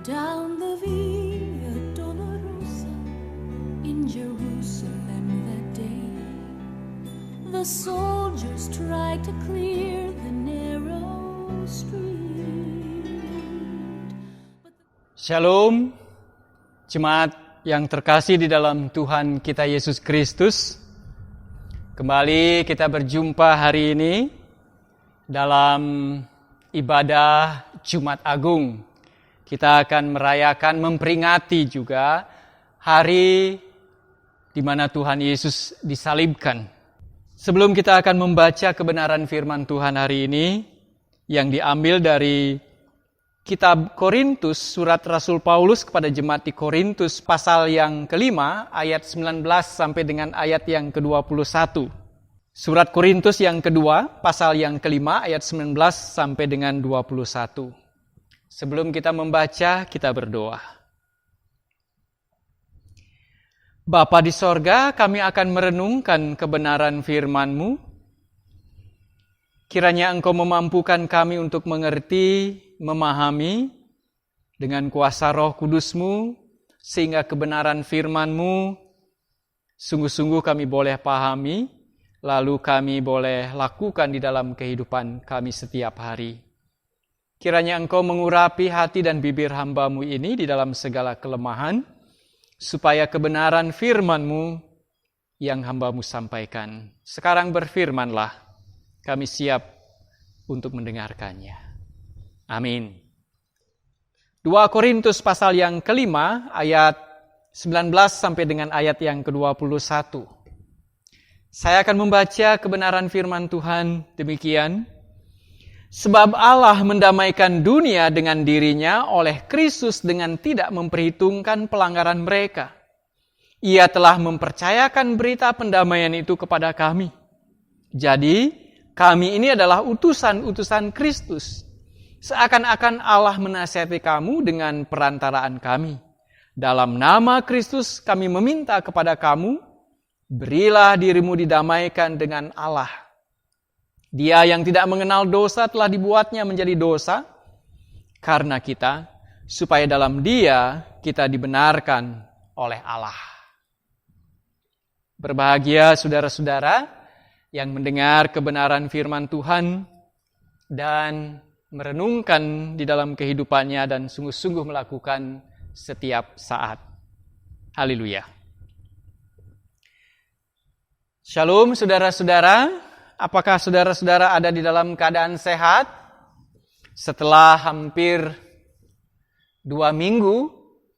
down the Via Dolorosa in Jerusalem that day. The soldiers tried to clear the narrow street. Shalom, jemaat yang terkasih di dalam Tuhan kita Yesus Kristus. Kembali kita berjumpa hari ini dalam ibadah Jumat Agung. Kita akan merayakan, memperingati juga hari di mana Tuhan Yesus disalibkan. Sebelum kita akan membaca kebenaran firman Tuhan hari ini yang diambil dari Kitab Korintus, surat Rasul Paulus kepada jemaat di Korintus pasal yang kelima, ayat 19 sampai dengan ayat yang ke-21. Surat Korintus yang kedua, pasal yang kelima, ayat 19 sampai dengan 21. Sebelum kita membaca, kita berdoa. Bapa di sorga, kami akan merenungkan kebenaran firman-Mu. Kiranya Engkau memampukan kami untuk mengerti, memahami dengan kuasa Roh Kudus-Mu, sehingga kebenaran firman-Mu sungguh-sungguh kami boleh pahami, lalu kami boleh lakukan di dalam kehidupan kami setiap hari. Kiranya Engkau mengurapi hati dan bibir hamba-Mu ini di dalam segala kelemahan, supaya kebenaran firman-Mu yang hamba-Mu sampaikan. Sekarang berfirman-Lah, kami siap untuk mendengarkannya. Amin. 2 Korintus pasal yang kelima, ayat 19 sampai dengan ayat yang ke-21. Saya akan membaca kebenaran firman Tuhan demikian. Sebab Allah mendamaikan dunia dengan dirinya oleh Kristus dengan tidak memperhitungkan pelanggaran mereka. Ia telah mempercayakan berita pendamaian itu kepada kami. Jadi, kami ini adalah utusan-utusan Kristus. Seakan-akan Allah menasihati kamu dengan perantaraan kami. Dalam nama Kristus kami meminta kepada kamu, berilah dirimu didamaikan dengan Allah. Dia yang tidak mengenal dosa telah dibuatnya menjadi dosa karena kita, supaya dalam Dia kita dibenarkan oleh Allah. Berbahagia saudara-saudara yang mendengar kebenaran firman Tuhan dan merenungkan di dalam kehidupannya dan sungguh-sungguh melakukan setiap saat. Haleluya. Shalom saudara-saudara. Apakah saudara-saudara ada di dalam keadaan sehat? Setelah hampir 2 minggu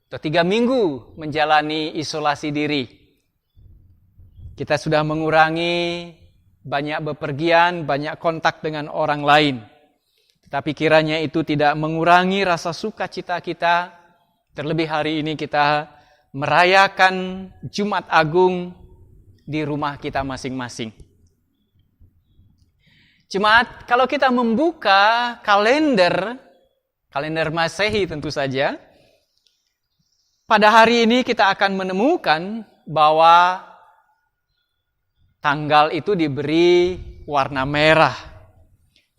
atau 3 minggu menjalani isolasi diri. Kita sudah mengurangi banyak bepergian, banyak kontak dengan orang lain. Tetapi kiranya itu tidak mengurangi rasa sukacita kita. Terlebih hari ini kita merayakan Jumat Agung di rumah kita masing-masing. Jemaat, kalau kita membuka kalender Masehi tentu saja, pada hari ini kita akan menemukan bahwa tanggal itu diberi warna merah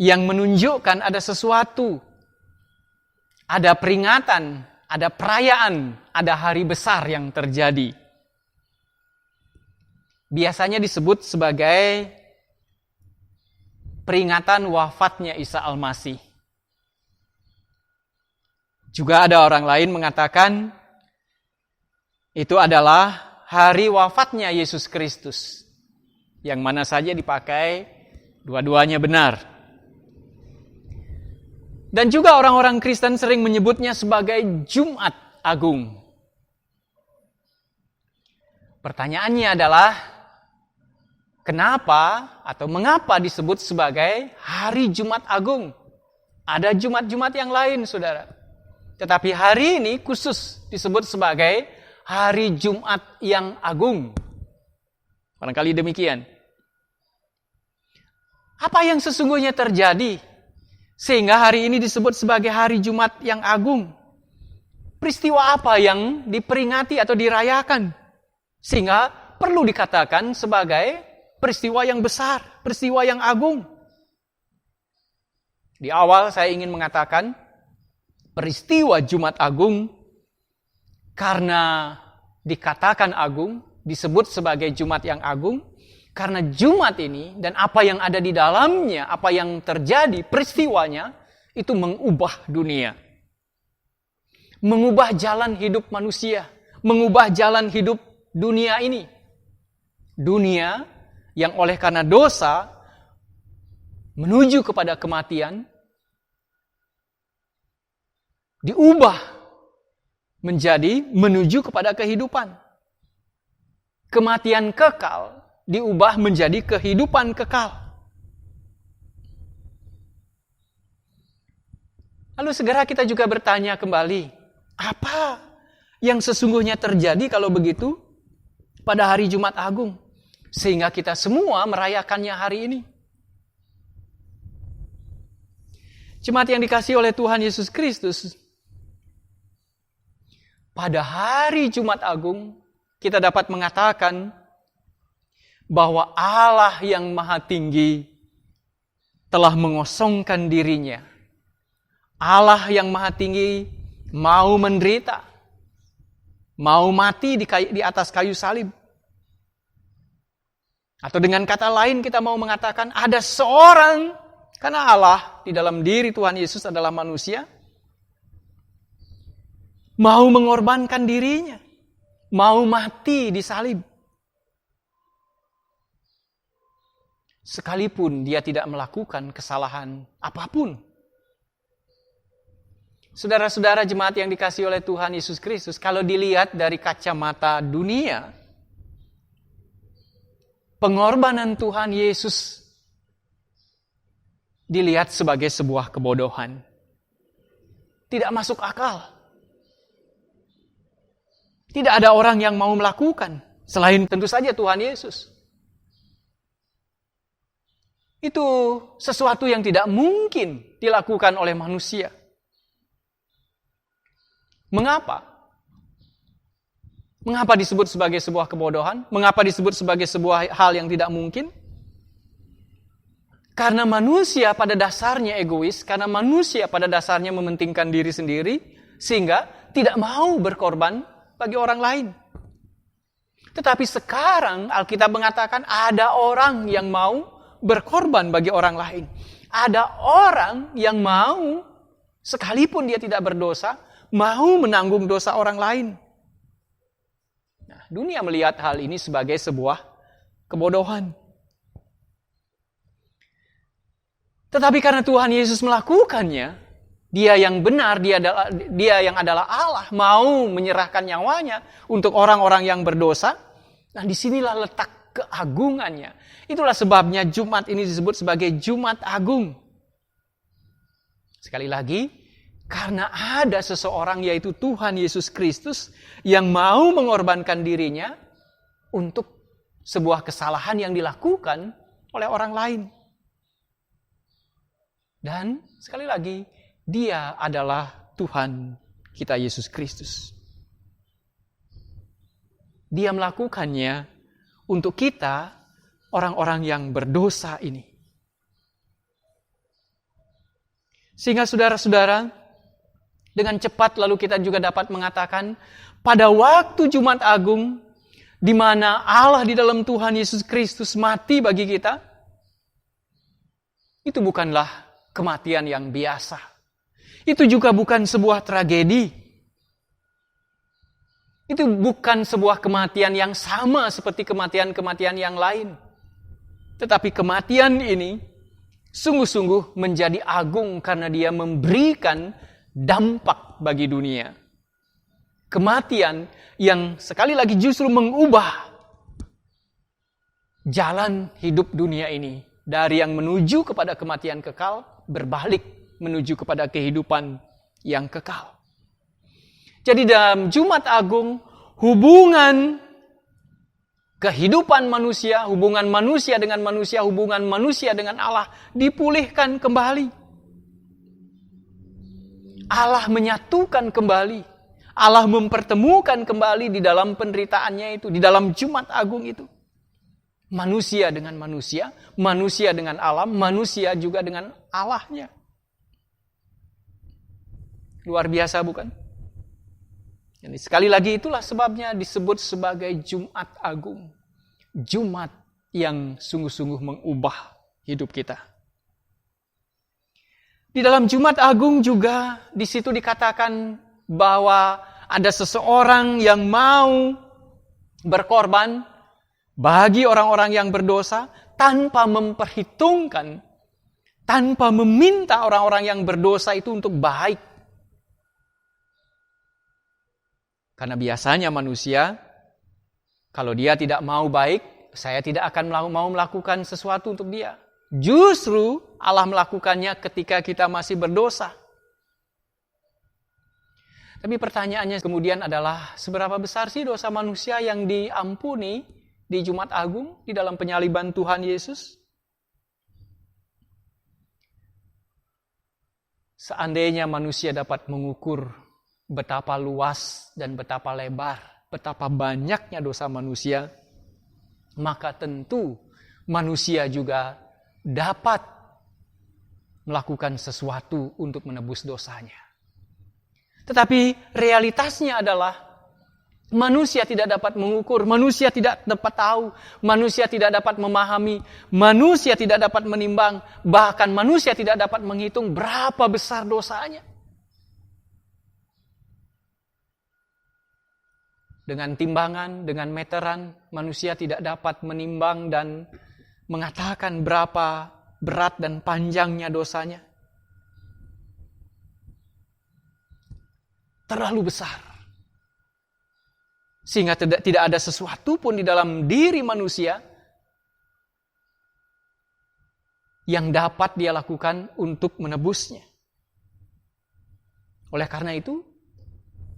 yang menunjukkan ada sesuatu, ada peringatan, ada perayaan, ada hari besar yang terjadi. Biasanya disebut sebagai peringatan wafatnya Isa Al-Masih. Juga ada orang lain mengatakan itu adalah hari wafatnya Yesus Kristus. Yang mana saja dipakai, dua-duanya benar. Dan juga orang-orang Kristen sering menyebutnya sebagai Jumat Agung. Pertanyaannya adalah, kenapa atau mengapa disebut sebagai hari Jumat Agung? Ada Jumat-Jumat yang lain, saudara. Tetapi hari ini khusus disebut sebagai hari Jumat yang Agung. Barangkali demikian. Apa yang sesungguhnya terjadi sehingga hari ini disebut sebagai hari Jumat yang Agung? Peristiwa apa yang diperingati atau dirayakan sehingga perlu dikatakan sebagai peristiwa yang besar, peristiwa yang agung? Di awal saya ingin mengatakan peristiwa Jumat Agung, karena dikatakan agung, disebut sebagai Jumat yang agung, karena Jumat ini dan apa yang ada di dalamnya, apa yang terjadi, peristiwanya, itu mengubah dunia. Mengubah jalan hidup manusia, mengubah jalan hidup dunia ini. Dunia yang oleh karena dosa menuju kepada kematian, diubah menjadi menuju kepada kehidupan. Kematian kekal diubah menjadi kehidupan kekal. Lalu segera kita juga bertanya kembali, apa yang sesungguhnya terjadi kalau begitu pada hari Jumat Agung, sehingga kita semua merayakannya hari ini? Jemaat yang dikasihi oleh Tuhan Yesus Kristus, pada hari Jumat Agung kita dapat mengatakan bahwa Allah yang Maha Tinggi telah mengosongkan dirinya. Allah yang Maha Tinggi mau menderita, mau mati di atas kayu salib. Atau dengan kata lain kita mau mengatakan ada seorang, karena Allah di dalam diri Tuhan Yesus adalah manusia, mau mengorbankan dirinya, mau mati di salib. Sekalipun dia tidak melakukan kesalahan apapun. Saudara-saudara jemaat yang dikasihi oleh Tuhan Yesus Kristus, kalau dilihat dari kacamata dunia, pengorbanan Tuhan Yesus dilihat sebagai sebuah kebodohan. Tidak masuk akal. Tidak ada orang yang mau melakukan, selain tentu saja Tuhan Yesus. Itu sesuatu yang tidak mungkin dilakukan oleh manusia. Mengapa? Mengapa disebut sebagai sebuah kebodohan? Mengapa disebut sebagai sebuah hal yang tidak mungkin? Karena manusia pada dasarnya egois, karena manusia pada dasarnya mementingkan diri sendiri, sehingga tidak mau berkorban bagi orang lain. Tetapi sekarang Alkitab mengatakan ada orang yang mau berkorban bagi orang lain. Ada orang yang mau, sekalipun dia tidak berdosa, mau menanggung dosa orang lain. Nah, dunia melihat hal ini sebagai sebuah kebodohan. Tetapi karena Tuhan Yesus melakukannya, dia yang benar, dia yang adalah Allah, mau menyerahkan nyawanya untuk orang-orang yang berdosa. Nah, disinilah letak keagungannya. Itulah sebabnya Jumat ini disebut sebagai Jumat Agung. Sekali lagi, karena ada seseorang yaitu Tuhan Yesus Kristus yang mau mengorbankan dirinya untuk sebuah kesalahan yang dilakukan oleh orang lain. Dan sekali lagi, dia adalah Tuhan kita Yesus Kristus. Dia melakukannya untuk kita, orang-orang yang berdosa ini. Sehingga saudara-saudara, dengan cepat lalu kita juga dapat mengatakan, pada waktu Jumat Agung, di mana Allah di dalam Tuhan Yesus Kristus mati bagi kita, itu bukanlah kematian yang biasa. Itu juga bukan sebuah tragedi. Itu bukan sebuah kematian yang sama seperti kematian-kematian yang lain. Tetapi kematian ini sungguh-sungguh menjadi agung karena dia memberikan dampak bagi dunia. Kematian yang sekali lagi justru mengubah jalan hidup dunia ini. Dari yang menuju kepada kematian kekal, berbalik menuju kepada kehidupan yang kekal. Jadi dalam Jumat Agung, hubungan kehidupan manusia, hubungan manusia dengan manusia, hubungan manusia dengan Allah dipulihkan kembali. Allah menyatukan kembali. Allah mempertemukan kembali di dalam penderitaannya itu, di dalam Jumat Agung itu. Manusia dengan manusia, manusia dengan alam, manusia juga dengan Allahnya. Luar biasa bukan? Jadi sekali lagi itulah sebabnya disebut sebagai Jumat Agung. Jumat yang sungguh-sungguh mengubah hidup kita. Di dalam Jumat Agung juga di situ dikatakan bahwa ada seseorang yang mau berkorban bagi orang-orang yang berdosa tanpa memperhitungkan, tanpa meminta orang-orang yang berdosa itu untuk baik. Karena biasanya manusia, kalau dia tidak mau baik, saya tidak akan mau melakukan sesuatu untuk dia. Justru Allah melakukannya ketika kita masih berdosa. Tapi pertanyaannya kemudian adalah, seberapa besar sih dosa manusia yang diampuni di Jumat Agung, di dalam penyaliban Tuhan Yesus? Seandainya manusia dapat mengukur betapa luas dan betapa lebar, betapa banyaknya dosa manusia, maka tentu manusia juga dapat melakukan sesuatu untuk menebus dosanya. Tetapi realitasnya adalah manusia tidak dapat mengukur, manusia tidak dapat tahu, manusia tidak dapat memahami, manusia tidak dapat menimbang, bahkan manusia tidak dapat menghitung berapa besar dosanya. Dengan timbangan, dengan meteran, manusia tidak dapat menimbang dan mengatakan berapa berat dan panjangnya dosanya. Terlalu besar. Sehingga tidak ada sesuatu pun di dalam diri manusia yang dapat dia lakukan untuk menebusnya. Oleh karena itu,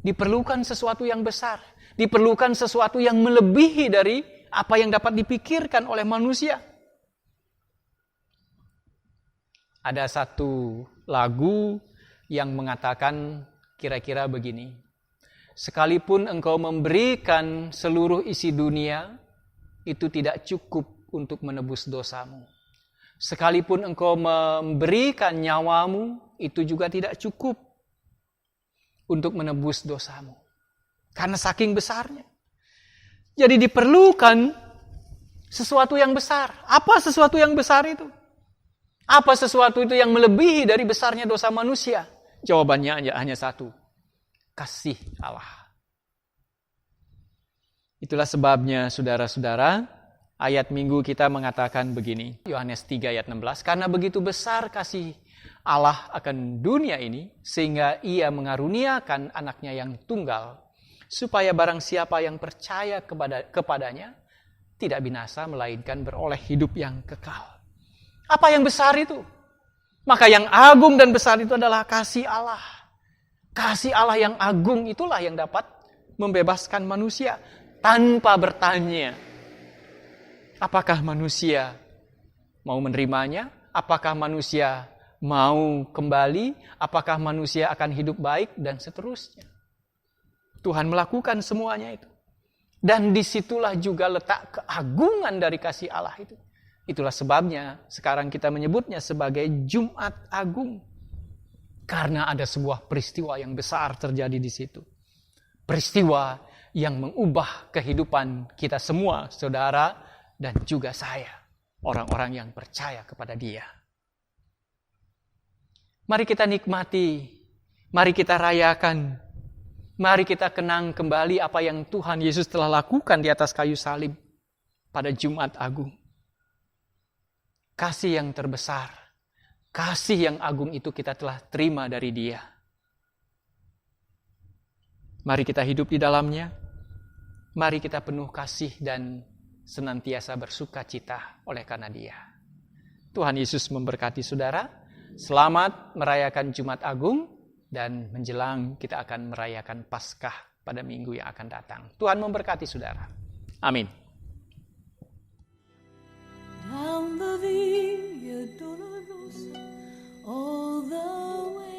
diperlukan sesuatu yang besar. Diperlukan sesuatu yang melebihi dari apa yang dapat dipikirkan oleh manusia. Ada satu lagu yang mengatakan kira-kira begini. Sekalipun engkau memberikan seluruh isi dunia, itu tidak cukup untuk menebus dosamu. Sekalipun engkau memberikan nyawamu, itu juga tidak cukup untuk menebus dosamu. Karena saking besarnya. Jadi diperlukan sesuatu yang besar. Apa sesuatu yang besar itu? Apa sesuatu itu yang melebihi dari besarnya dosa manusia? Jawabannya hanya satu. Kasih Allah. Itulah sebabnya saudara-saudara, ayat minggu kita mengatakan begini. Yohanes 3 ayat 16. Karena begitu besar kasih Allah akan dunia ini, sehingga ia mengaruniakan anaknya yang tunggal, supaya barang siapa yang percaya kepadanya tidak binasa, melainkan beroleh hidup yang kekal. Apa yang besar itu? Maka yang agung dan besar itu adalah kasih Allah. Kasih Allah yang agung itulah yang dapat membebaskan manusia tanpa bertanya. Apakah manusia mau menerimanya? Apakah manusia mau kembali? Apakah manusia akan hidup baik? Dan seterusnya. Tuhan melakukan semuanya itu. Dan disitulah juga letak keagungan dari kasih Allah itu. Itulah sebabnya sekarang kita menyebutnya sebagai Jumat Agung. Karena ada sebuah peristiwa yang besar terjadi di situ. Peristiwa yang mengubah kehidupan kita semua, saudara, dan juga saya. Orang-orang yang percaya kepada Dia. Mari kita nikmati, mari kita rayakan, mari kita kenang kembali apa yang Tuhan Yesus telah lakukan di atas kayu salib pada Jumat Agung. Kasih yang terbesar, kasih yang agung itu kita telah terima dari Dia. Mari kita hidup di dalamnya, mari kita penuh kasih dan senantiasa bersuka cita oleh karena Dia. Tuhan Yesus memberkati saudara, selamat merayakan Jumat Agung, dan menjelang kita akan merayakan Paskah pada minggu yang akan datang. Tuhan memberkati saudara. Amin. Down the Via Dolorosa, all the way